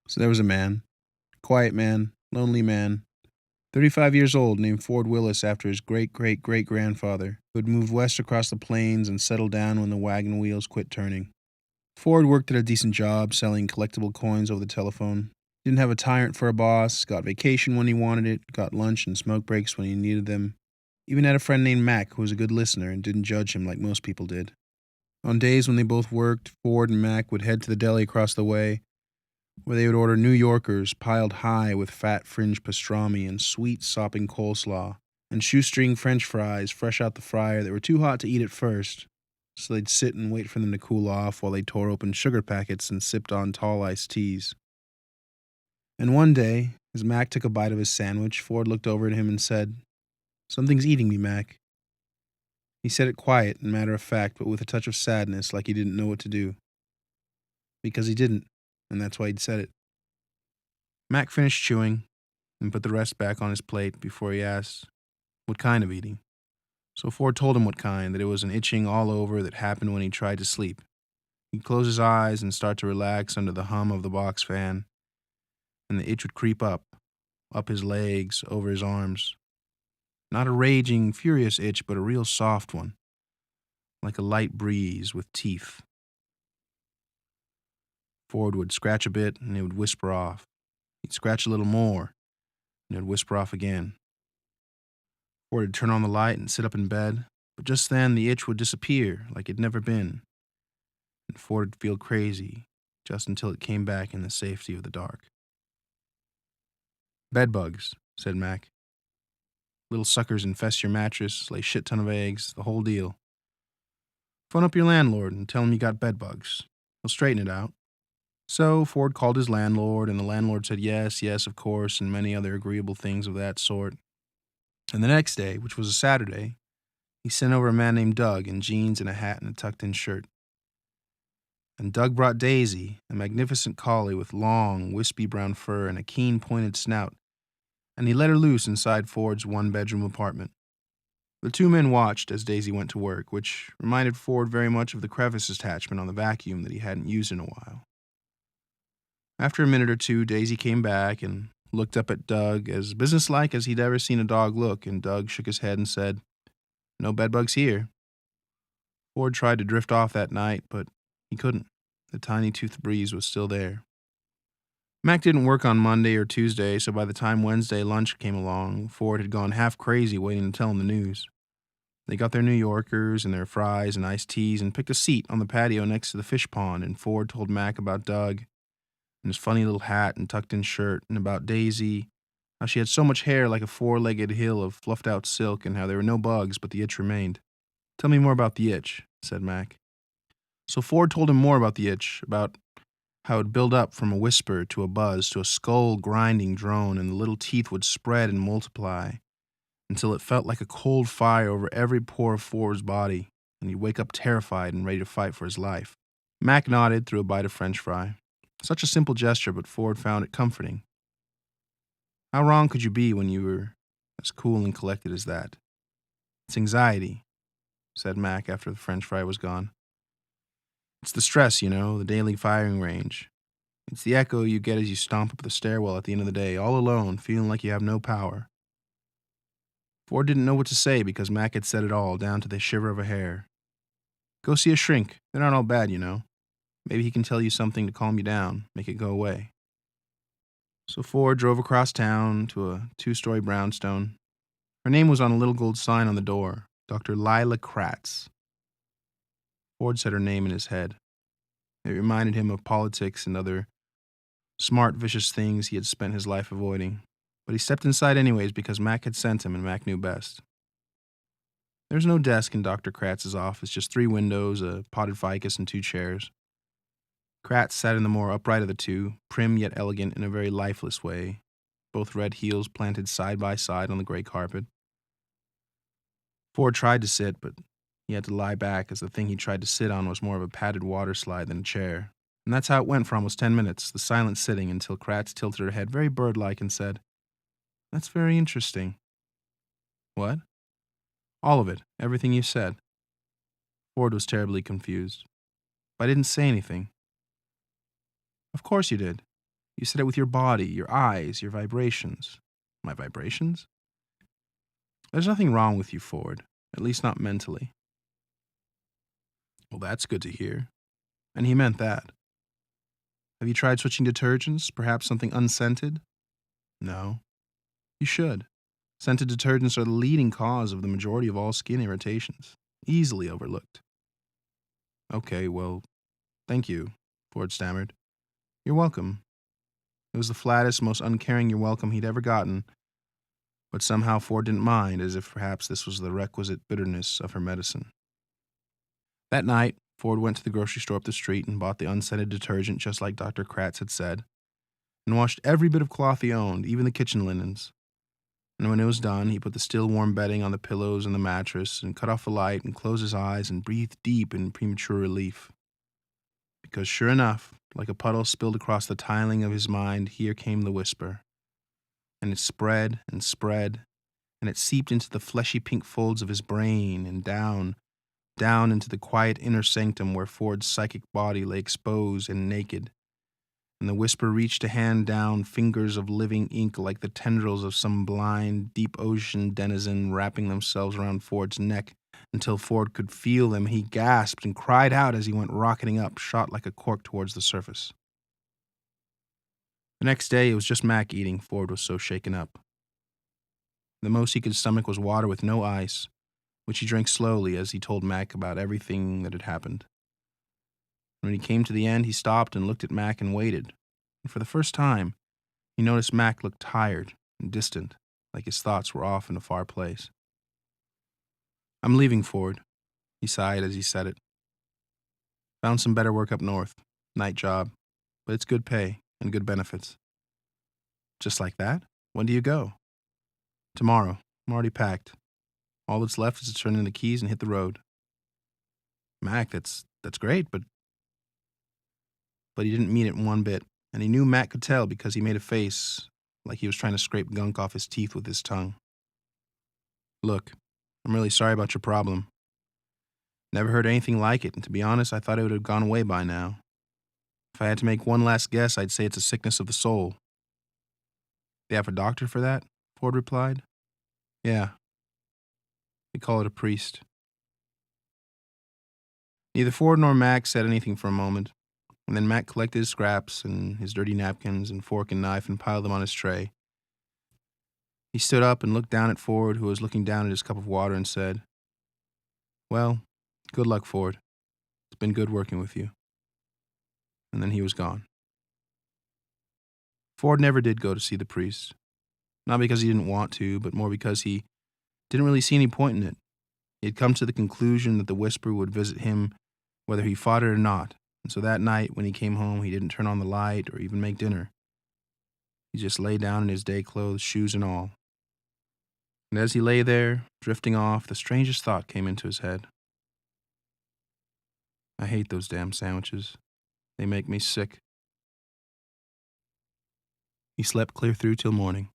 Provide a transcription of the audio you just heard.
So there was a man, quiet man, lonely man, 35 years old, named Ford Willis after his great great great grandfather, who had moved west across the plains and settled down when the wagon wheels quit turning. Ford worked at a decent job selling collectible coins over the telephone. Didn't have a tyrant for a boss, got vacation when he wanted it, got lunch and smoke breaks when he needed them. Even had a friend named Mac who was a good listener and didn't judge him like most people did. On days when they both worked, Ford and Mac would head to the deli across the way, where they would order New Yorkers piled high with fat fringe pastrami and sweet sopping coleslaw, and shoestring French fries fresh out the fryer that were too hot to eat at first, so they'd sit and wait for them to cool off while they tore open sugar packets and sipped on tall iced teas. And one day, as Mac took a bite of his sandwich, Ford looked over at him and said, "Something's eating me, Mac." He said it quiet and matter of fact, but with a touch of sadness, like he didn't know what to do. Because he didn't, and that's why he'd said it. Mac finished chewing and put the rest back on his plate before he asked, what kind of eating? So Ford told him what kind, that it was an itching all over that happened when he tried to sleep. He'd close his eyes and start to relax under the hum of the box fan, and the itch would creep up his legs, over his arms. Not a raging, furious itch, but a real soft one, like a light breeze with teeth. Ford would scratch a bit, and it would whisper off. He'd scratch a little more, and it would whisper off again. Ford would turn on the light and sit up in bed, but just then the itch would disappear like it'd never been, and Ford would feel crazy just until it came back in the safety of the dark. "Bedbugs," said Mac. "Little suckers infest your mattress, lay shit ton of eggs, the whole deal. Phone up your landlord and tell him you got bedbugs. He'll straighten it out." So Ford called his landlord, and the landlord said yes, yes, of course, and many other agreeable things of that sort. And the next day, which was a Saturday, he sent over a man named Doug in jeans and a hat and a tucked-in shirt. And Doug brought Daisy, a magnificent collie with long, wispy brown fur and a keen, pointed snout, and he let her loose inside Ford's one-bedroom apartment. The two men watched as Daisy went to work, which reminded Ford very much of the crevice attachment on the vacuum that he hadn't used in a while. After a minute or two, Daisy came back and looked up at Doug as businesslike as he'd ever seen a dog look, and Doug shook his head and said, "No bedbugs here." Ford tried to drift off that night, but he couldn't. The tiny toothed breeze was still there. Mac didn't work on Monday or Tuesday, so by the time Wednesday lunch came along, Ford had gone half crazy waiting to tell him the news. They got their New Yorkers and their fries and iced teas and picked a seat on the patio next to the fish pond, and Ford told Mac about Doug and his funny little hat and tucked-in shirt, and about Daisy, how she had so much hair like a four-legged hill of fluffed-out silk, and how there were no bugs, but the itch remained. "Tell me more about the itch," said Mac. So Ford told him more about the itch, about how it would build up from a whisper to a buzz to a skull-grinding drone, and the little teeth would spread and multiply until it felt like a cold fire over every pore of Ford's body, and he'd wake up terrified and ready to fight for his life. Mac nodded through a bite of French fry. Such a simple gesture, but Ford found it comforting. How wrong could you be when you were as cool and collected as that? "It's anxiety," said Mac after the French fry was gone. "It's the stress, the daily firing range. It's the echo you get as you stomp up the stairwell at the end of the day, all alone, feeling like you have no power." Ford didn't know what to say because Mac had said it all, down to the shiver of a hair. "Go see a shrink. They're not all bad. Maybe he can tell you something to calm you down, make it go away." So Ford drove across town to a two-story brownstone. Her name was on a little gold sign on the door, Dr. Lila Kratz. Ford said her name in his head. It reminded him of politics and other smart, vicious things he had spent his life avoiding. But he stepped inside anyways because Mac had sent him and Mac knew best. There was no desk in Dr. Kratz's office, just 3 windows, a potted ficus, and 2 chairs. Kratz sat in the more upright of the two, prim yet elegant in a very lifeless way, both red heels planted side by side on the gray carpet. Ford tried to sit, but he had to lie back as the thing he tried to sit on was more of a padded water slide than a chair. And that's how it went for almost 10 minutes, the silent sitting, until Kratz tilted her head very bird-like and said, "That's very interesting." "What?" "All of it. Everything you said." Ford was terribly confused. "But I didn't say anything." "Of course you did. You said it with your body, your eyes, your vibrations. My vibrations? There's nothing wrong with you, Ford. At least not mentally. Well, that's good to hear. And he meant that. Have you tried switching detergents? Perhaps something unscented? No. You should. Scented detergents are the leading cause of the majority of all skin irritations. Easily overlooked. Okay, well, thank you, Ford stammered. You're welcome. It was the flattest, most uncaring you're welcome he'd ever gotten, but somehow Ford didn't mind, as if perhaps this was the requisite bitterness of her medicine. That night, Ford went to the grocery store up the street and bought the unscented detergent just like Dr. Kratz had said, and washed every bit of cloth he owned, even the kitchen linens. And when it was done, he put the still warm bedding on the pillows and the mattress, and cut off the light and closed his eyes and breathed deep in premature relief. Because sure enough, like a puddle spilled across the tiling of his mind, here came the whisper. And it spread and spread, and it seeped into the fleshy pink folds of his brain and down into the quiet inner sanctum where Ford's psychic body lay exposed and naked. And the whisper reached a hand down, fingers of living ink like the tendrils of some blind, deep ocean denizen wrapping themselves around Ford's neck until Ford could feel them. He gasped and cried out as he went rocketing up, shot like a cork towards the surface. The next day, it was just Mac eating. Ford was so shaken up. The most he could stomach was water with no ice, which he drank slowly as he told Mac about everything that had happened. When he came to the end, he stopped and looked at Mac and waited. And for the first time, he noticed Mac looked tired and distant, like his thoughts were off in a far place. I'm leaving, Ford, he sighed as he said it. Found some better work up north. Night job. But it's good pay and good benefits. Just like that? When do you go? Tomorrow. I'm already packed. All that's left is to turn in the keys and hit the road. Mac, that's great, but he didn't mean it one bit, and he knew Mac could tell because he made a face like he was trying to scrape gunk off his teeth with his tongue. Look, I'm really sorry about your problem. Never heard anything like it, and to be honest, I thought it would have gone away by now. If I had to make one last guess, I'd say it's a sickness of the soul. They have a doctor for that? Ford replied. Yeah. We call it a priest. Neither Ford nor Mac said anything for a moment, and then Mac collected his scraps and his dirty napkins and fork and knife and piled them on his tray. He stood up and looked down at Ford, who was looking down at his cup of water, and said, Well, good luck, Ford. It's been good working with you. And then he was gone. Ford never did go to see the priest. Not because he didn't want to, but more because he didn't really see any point in it. He had come to the conclusion that the whisper would visit him whether he fought it or not, and so that night when he came home he didn't turn on the light or even make dinner. He just lay down in his day clothes, shoes and all. And as he lay there, drifting off, the strangest thought came into his head. I hate those damn sandwiches. They make me sick. He slept clear through till morning.